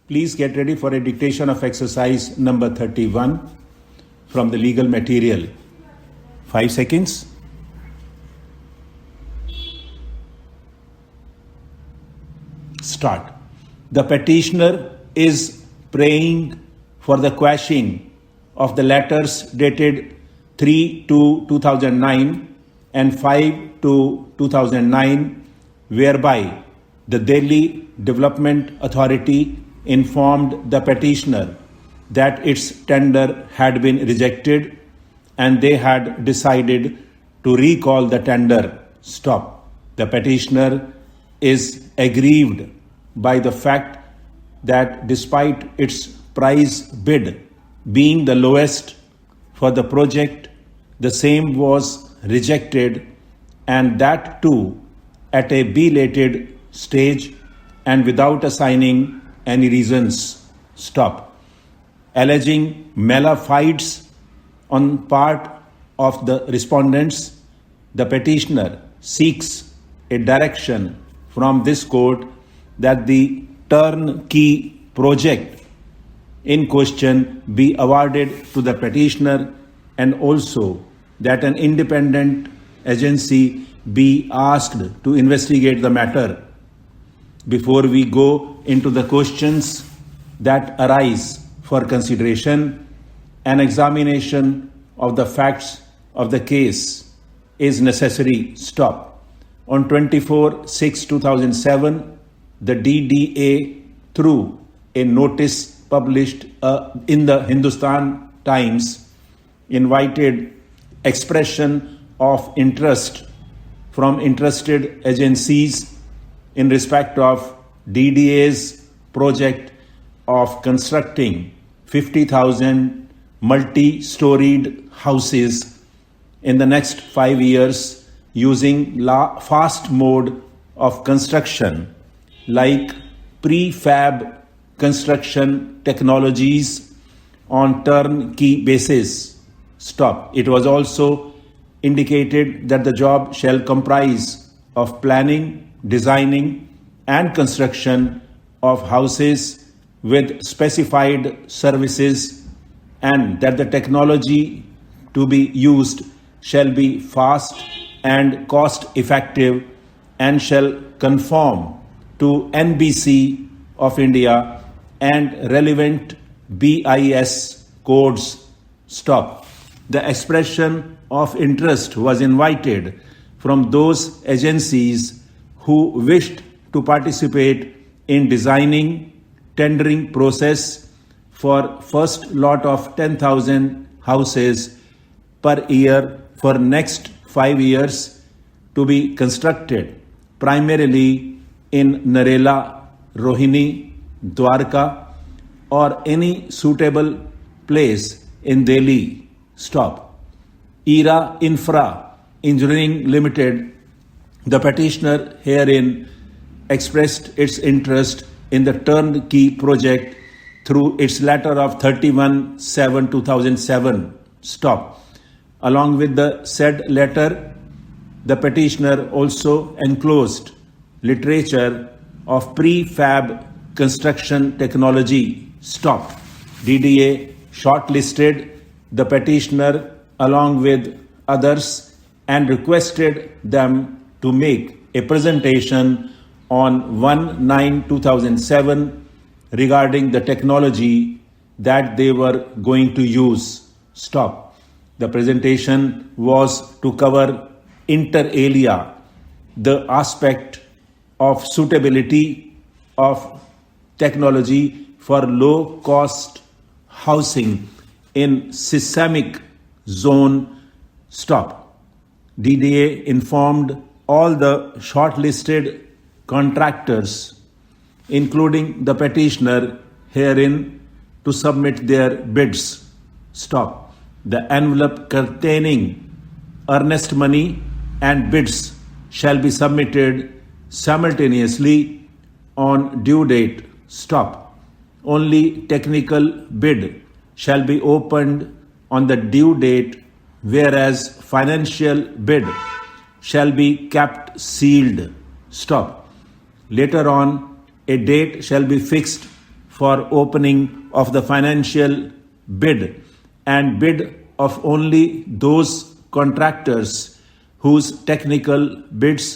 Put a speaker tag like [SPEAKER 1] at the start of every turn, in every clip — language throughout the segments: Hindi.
[SPEAKER 1] Please get ready for a dictation of exercise number 31 from the legal material. 5 seconds. Start. The petitioner is praying for the quashing of the letters dated 3/2/2009 and 5/2/2009, whereby the Delhi Development Authority informed the petitioner that its tender had been rejected and they had decided to recall the tender. Stop. The petitioner is aggrieved by the fact that despite its price bid being the lowest for the project, the same was rejected, and that too at a belated stage and without assigning any reasons. Stop. Alleging malafides on part of the respondents, the petitioner seeks a direction from this court that the turnkey project in question be awarded to the petitioner, and also that an independent agency be asked to investigate the matter. Before we go into the questions that arise for consideration, an examination of the facts of the case is necessary. Stop. On 24/6/2007, the DDA, through a notice published in the Hindustan Times, invited expression of interest from interested agencies in respect of DDA's project of constructing 50,000 multi-storied houses in the next 5 years using fast mode of construction like prefab construction technologies on turnkey basis. Stop. It was also indicated that the job shall comprise of planning, designing and construction of houses with specified services, and that the technology to be used shall be fast and cost effective and shall conform to NBC of India and relevant BIS codes. Stop. The expression of interest was invited from those agencies who wished to participate in designing tendering process for first lot of 10,000 houses per year for next 5 years to be constructed primarily in Narela, Rohini, Dwarka or any suitable place in Delhi. Stop. ERA Infra Engineering Limited, the petitioner herein expressed its interest in the turnkey project through its letter of 31/7/2007. Stop. Along with the said letter, the petitioner also enclosed literature of prefab construction technology. Stop. DDA shortlisted the petitioner along with others and requested them to make a presentation on 1/9/2007 regarding the technology that they were going to use. Stop. The presentation was to cover inter alia the aspect of suitability of technology for low cost housing in seismic zone. Stop. DDA informed all the shortlisted contractors, including the petitioner herein, to submit their bids. Stop. The envelope containing earnest money and bids shall be submitted simultaneously on due date. Stop. Only technical bid shall be opened on the due date, whereas financial bid shall be kept sealed. Stop. Later on, a date shall be fixed for opening of the financial bid and bid of only those contractors whose technical bids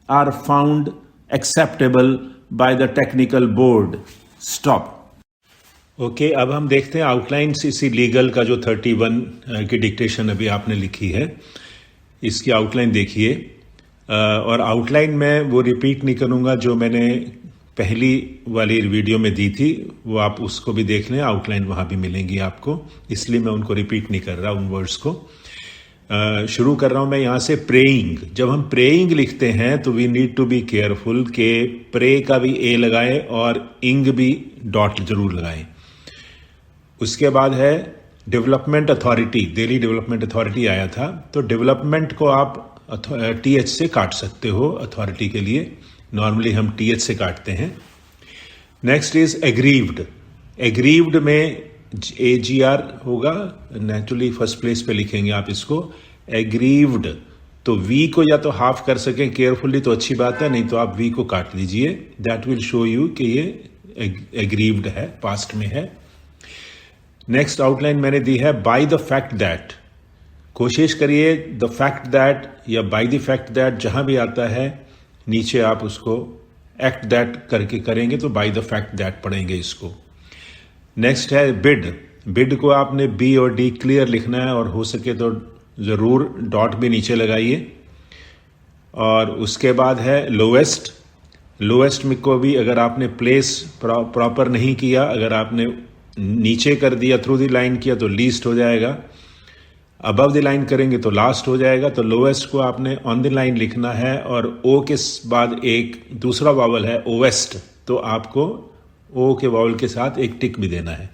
[SPEAKER 1] are found acceptable by the technical board. Stop. Okay अब हम देखते हैं आउटलाइन इसी लीगल का जो 31 की डिक्टेशन अभी आपने लिखी है, इसकी आउटलाइन देखिए। और आउटलाइन में वो रिपीट नहीं करूँगा जो मैंने पहली वाली वीडियो में दी थी, वो आप उसको भी देख लें, आउटलाइन वहाँ भी मिलेंगी आपको, इसलिए मैं उनको रिपीट नहीं कर रहा उन वर्ड्स को। शुरू कर रहा हूँ मैं यहाँ से प्रेइंग। जब हम प्रेइंग लिखते हैं तो we need to be careful कि प्रे का भी ए लगाएं और इंग भी डॉट जरूर लगाएं। उसके बाद है development authority, Delhi development authority आया था, तो डेवलपमेंट को आप TH से काट सकते हो अथॉरिटी के लिए, नॉर्मली हम TH से काटते हैं। Next is aggrieved. एग्रीव्ड में AGR होगा, नेचुरली फर्स्ट प्लेस पे लिखेंगे आप इसको एग्रीव्ड। तो V को या तो हाफ कर सकें केयरफुली तो अच्छी बात है, नहीं तो आप V को काट लीजिए। दैट विल शो यू कि ये एग्रीव्ड है, पास्ट में है। नेक्स्ट आउटलाइन मैंने दी है बाय द फैक्ट दैट। कोशिश करिए द फैक्ट दैट या बाय द फैक्ट दैट जहां भी आता है नीचे आप उसको एक्ट दैट करके करेंगे तो बाय द फैक्ट दैट पढ़ेंगे इसको। नेक्स्ट है बिड। बिड को आपने B और D क्लियर लिखना है और हो सके तो जरूर डॉट भी नीचे लगाइए। और उसके बाद है लोएस्ट। लोएस्ट में को भी अगर आपने प्लेस प्रॉपर नहीं किया, अगर आपने नीचे कर दिया, थ्रू द लाइन किया तो लीस्ट हो जाएगा, अबव द लाइन करेंगे तो लास्ट हो जाएगा। तो लोएस्ट को आपने ऑन द लाइन लिखना है और ओ के बाद एक दूसरा वावल है ओवेस्ट, तो आपको ओ के वावल के साथ एक टिक भी देना है।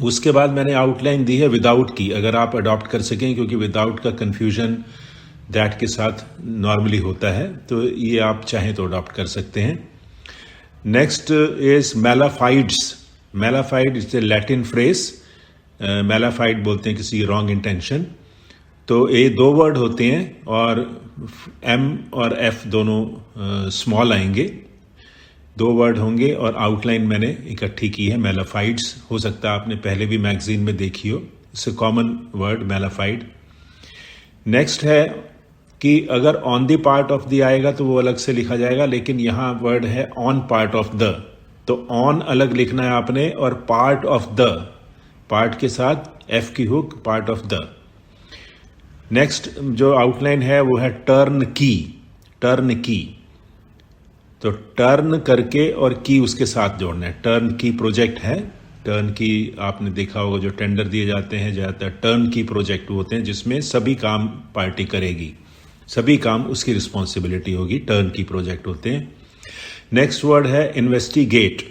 [SPEAKER 1] उसके बाद मैंने आउटलाइन दी है विदाउट की, अगर आप अडॉप्ट कर सकें, क्योंकि विदाउट का कंफ्यूजन दैट के साथ नॉर्मली होता है, तो ये आप चाहें तो अडॉप्ट कर सकते हैं। Next is malafides. Malafide is a Latin phrase. Malafide बोलते हैं किसी रॉन्ग इंटेंशन। तो ये दो वर्ड होते हैं और M और F दोनों स्मॉल आएंगे, दो वर्ड होंगे और आउटलाइन मैंने इकट्ठी की है मैलाफाइड्स। हो सकता है आपने पहले भी मैगजीन में देखी हो, it's a common word malafide. Next है कि अगर on the part of the आएगा तो वो अलग से लिखा जाएगा, लेकिन यहाँ वर्ड है ऑन पार्ट ऑफ द, तो ऑन अलग लिखना है आपने और पार्ट ऑफ द, पार्ट के साथ F की hook, part of the. Next जो आउटलाइन है वो है टर्न की। टर्न की, तो टर्न करके और की उसके साथ जोड़ना है। टर्न की प्रोजेक्ट है, टर्न की आपने देखा होगा जो टेंडर दिए जाते हैं ज्यादातर टर्न की प्रोजेक्ट होते हैं, जिसमें सभी काम पार्टी करेगी, सभी काम उसकी रिस्पॉन्सिबिलिटी होगी, टर्न की प्रोजेक्ट होते हैं। नेक्स्ट वर्ड है इन्वेस्टिगेट।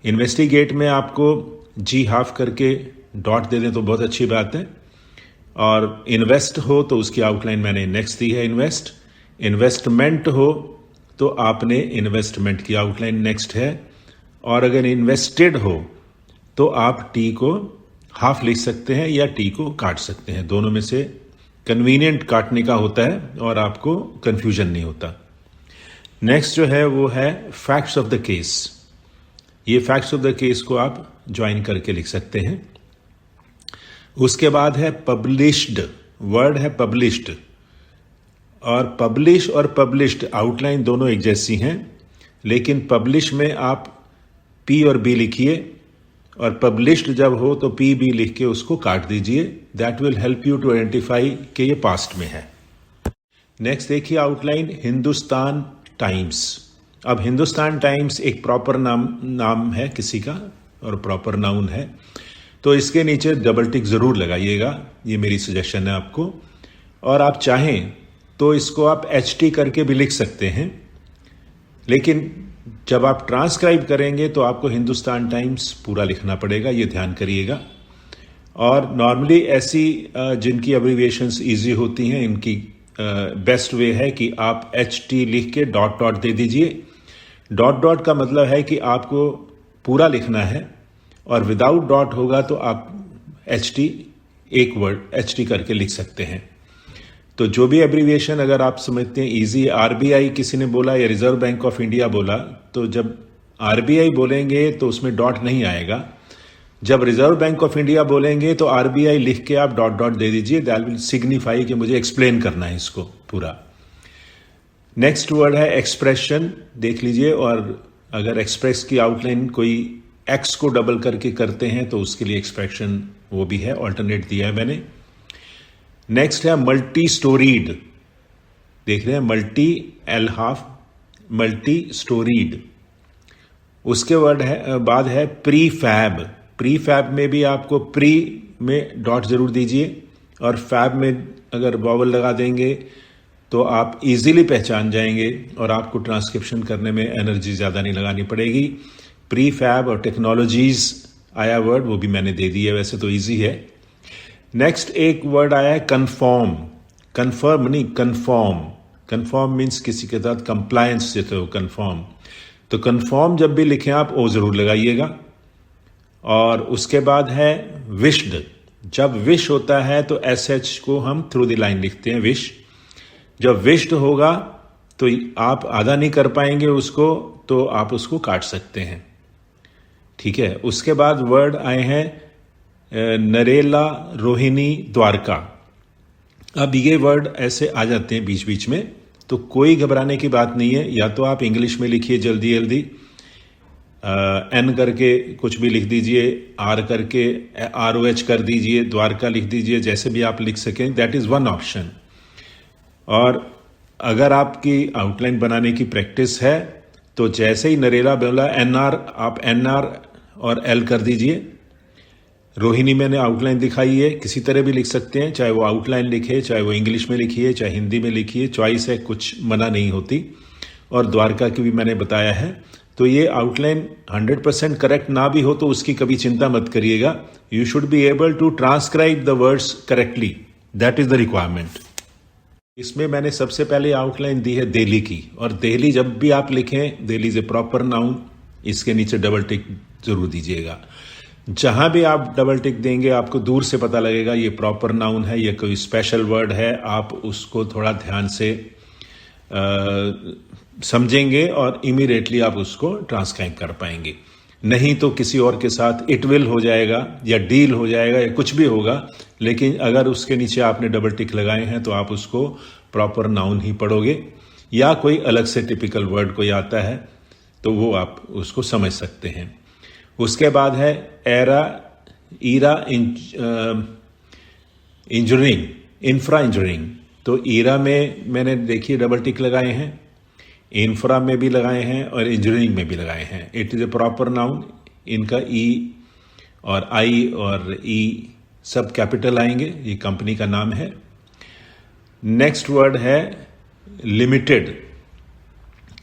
[SPEAKER 1] इन्वेस्टिगेट में आपको G हाफ करके डॉट दे दें तो बहुत अच्छी बात है। और इन्वेस्ट हो तो उसकी आउटलाइन मैंने नेक्स्ट दी है इन्वेस्ट। इन्वेस्टमेंट हो तो आपने इन्वेस्टमेंट की आउटलाइन नेक्स्ट है। और अगर इन्वेस्टेड हो तो आप T को हाफ लिख सकते हैं या T को काट सकते हैं, दोनों में से कन्वीनियंट काटने का होता है और आपको कंफ्यूजन नहीं होता। नेक्स्ट जो है वो है फैक्ट्स ऑफ द केस। ये फैक्ट्स ऑफ द केस को आप ज्वाइन करके लिख सकते हैं। उसके बाद है पब्लिश्ड। वर्ड है पब्लिश्ड, और पब्लिश और पब्लिश्ड आउटलाइन दोनों एक जैसी हैं, लेकिन पब्लिश में आप P और B लिखिए और पब्लिश्ड जब हो तो P B लिख के उसको काट दीजिए। That will help you to identify कि ये पास्ट में है। नेक्स्ट देखिए आउटलाइन हिंदुस्तान टाइम्स। अब हिंदुस्तान टाइम्स एक प्रॉपर नाम है किसी का और प्रॉपर नाउन है, तो इसके नीचे डबल टिक जरूर लगाइएगा, ये मेरी सजेशन है आपको। और आप चाहें तो इसको आप HT करके भी लिख सकते हैं, लेकिन जब आप ट्रांसक्राइब करेंगे तो आपको हिंदुस्तान टाइम्स पूरा लिखना पड़ेगा, ये ध्यान करिएगा। और नॉर्मली ऐसी जिनकी अब्रीविएशंस इजी होती हैं, इनकी बेस्ट वे है कि आप HT लिख के डॉट डॉट दे दीजिए। डॉट डॉट का मतलब है कि आपको पूरा लिखना है, और विदाउट डॉट होगा तो आप HT एक वर्ड HT करके लिख सकते हैं। तो जो भी एब्रीविएशन अगर आप समझते हैं इजी, RBI किसी ने बोला या रिजर्व बैंक ऑफ इंडिया बोला, तो जब आरबीआई बोलेंगे तो उसमें डॉट नहीं आएगा। जब रिजर्व बैंक ऑफ इंडिया बोलेंगे तो आरबीआई लिख के आप डॉट डॉट दे दीजिए, दैट विल सिग्निफाई कि मुझे एक्सप्लेन करना है इसको पूरा। नेक्स्ट वर्ड है एक्सप्रेशन, देख लीजिए। और अगर एक्सप्रेस की आउटलाइन कोई एक्स को डबल करके करते हैं तो उसके लिए एक्सप्रेशन वो भी है, ऑल्टरनेट दिया है मैंने। नेक्स्ट है मल्टी स्टोरीड, देख रहे हैं, multi L half, multi storeyed. उसके वर्ड है बाद है प्री फैब। प्री फैब में भी आपको प्री में डॉट जरूर दीजिए, और फैब में अगर वॉवल लगा देंगे तो आप इजीली पहचान जाएंगे और आपको ट्रांसक्रिप्शन करने में एनर्जी ज़्यादा नहीं लगानी पड़ेगी। प्री फैब और टेक्नोलॉजीज आया वर्ड, वो भी मैंने दे दिया, वैसे तो इजी है। नेक्स्ट एक वर्ड आया है कन्फर्म, कन्फर्म नहीं कन्फर्म। कन्फर्म मीन्स किसी के साथ कंप्लायंस जैसे हो, कन्फर्म। तो कन्फर्म जब भी लिखें आप ओ जरूर लगाइएगा। और उसके बाद है विश्ड। जब विश होता है तो एस एच को हम थ्रू द लाइन लिखते हैं, विश। जब विश्ड होगा तो आप आधा नहीं कर पाएंगे उसको, तो आप उसको काट सकते हैं, ठीक है। उसके बाद वर्ड आए हैं नरेला, रोहिणी, द्वारका। अब ये वर्ड ऐसे आ जाते हैं बीच बीच में, तो कोई घबराने की बात नहीं है। या तो आप इंग्लिश में लिखिए जल्दी जल्दी, एन करके कुछ भी लिख दीजिए, आर करके ROH कर दीजिए, द्वारका लिख दीजिए, जैसे भी आप लिख सकें, दैट इज वन ऑप्शन। और अगर आपकी आउटलाइन बनाने की प्रैक्टिस है तो जैसे ही नरेला बोला NR, आप NR और L कर दीजिए। रोहिणी मैंने आउटलाइन दिखाई है, किसी तरह भी लिख सकते हैं, चाहे वो आउटलाइन लिखे, चाहे वो इंग्लिश में लिखिए, चाहे हिंदी में लिखिए, चॉइस है, कुछ मना नहीं होती। और द्वारका की भी मैंने बताया है। तो ये आउटलाइन 100% करेक्ट ना भी हो तो उसकी कभी चिंता मत करिएगा। You should be able to transcribe the words correctly, that is the requirement. इसमें मैंने सबसे पहले आउटलाइन दी है दिल्ली की, और दिल्ली जब भी आप लिखें, Delhi is a proper noun, इसके नीचे डबल टिक जरूर दीजिएगा। जहां भी आप डबल टिक देंगे आपको दूर से पता लगेगा ये प्रॉपर नाउन है, ये कोई स्पेशल वर्ड है। आप उसको थोड़ा ध्यान से समझेंगे और इमीडिएटली आप उसको ट्रांसक्राइब कर पाएंगे। नहीं तो किसी और के साथ इट विल हो जाएगा या डील हो जाएगा या कुछ भी होगा, लेकिन अगर उसके नीचे आपने डबल टिक लगाए हैं तो आप उसको प्रॉपर नाउन ही पढ़ोगे। या कोई अलग से टिपिकल वर्ड कोई आता है तो वो आप उसको समझ सकते हैं। उसके बाद है Era, Era, Engineering, Infra Engineering. तो ईरा में मैंने देखिए डबल टिक लगाए हैं, इंफ्रा में भी लगाए हैं और इंजीनियरिंग में भी लगाए हैं। It is a proper noun. इनका ई और आई और ई सब कैपिटल आएंगे, ये कंपनी का नाम है। नेक्स्ट वर्ड है लिमिटेड।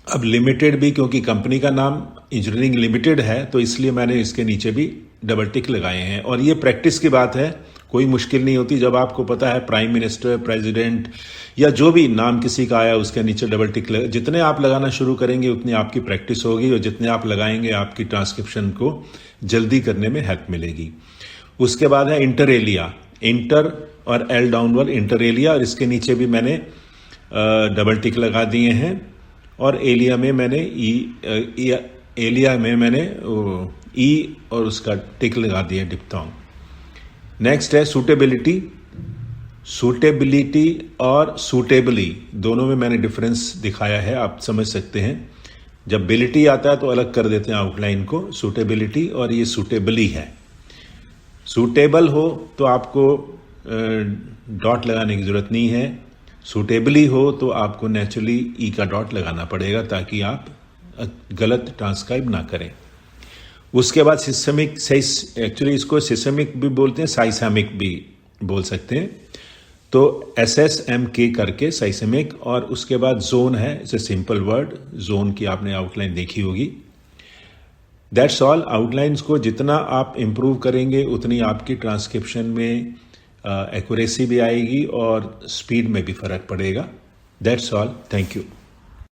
[SPEAKER 1] अब लिमिटेड भी क्योंकि कंपनी का नाम इंजीनियरिंग लिमिटेड है तो इसलिए मैंने इसके नीचे भी डबल टिक लगाए हैं। और ये प्रैक्टिस की बात है, कोई मुश्किल नहीं होती। जब आपको पता है प्राइम मिनिस्टर, प्रेसिडेंट या जो भी नाम किसी का आया उसके नीचे डबल टिक जितने आप लगाना शुरू करेंगे उतनी आपकी प्रैक्टिस होगी, और जितने आप लगाएंगे आपकी ट्रांसक्रिप्शन को जल्दी करने में हेल्प मिलेगी। उसके बाद है इंटर एलिया, इंटर और एल डाउनवर्ड इंटर एलिया, और इसके नीचे भी मैंने डबल टिक लगा दिए हैं। और एलिया में मैंने एलिया में मैंने ई और उसका टिक लगा दिया, डिप्थोंग। नेक्स्ट है सूटेबिलिटी। सूटेबिलिटी और सूटेबली दोनों में मैंने डिफरेंस दिखाया है, आप समझ सकते हैं। जब बिलिटी आता है तो अलग कर देते हैं आउटलाइन को, सूटेबिलिटी, और ये सूटेबली है। सूटेबल हो तो आपको डॉट लगाने की जरूरत नहीं है, सूटेबली हो तो आपको नेचुरली ई का डॉट लगाना पड़ेगा ताकि आप गलत ट्रांसक्राइब ना करें। उसके बाद सिस्टमिक, एक्चुअली इसको सिस्टमिक भी बोलते हैं, साइसेमिक भी बोल सकते हैं। तो SSMK करके साइसेमिक। और उसके बाद जोन है, it's a simple word, zone की आपने आउटलाइन देखी होगी। That's all. आउटलाइंस को जितना आप इम्प्रूव करेंगे उतनी आपकी ट्रांसक्रिप्शन में एक्यूरेसी भी आएगी और स्पीड में भी फर्क पड़ेगा। That's all, thank you.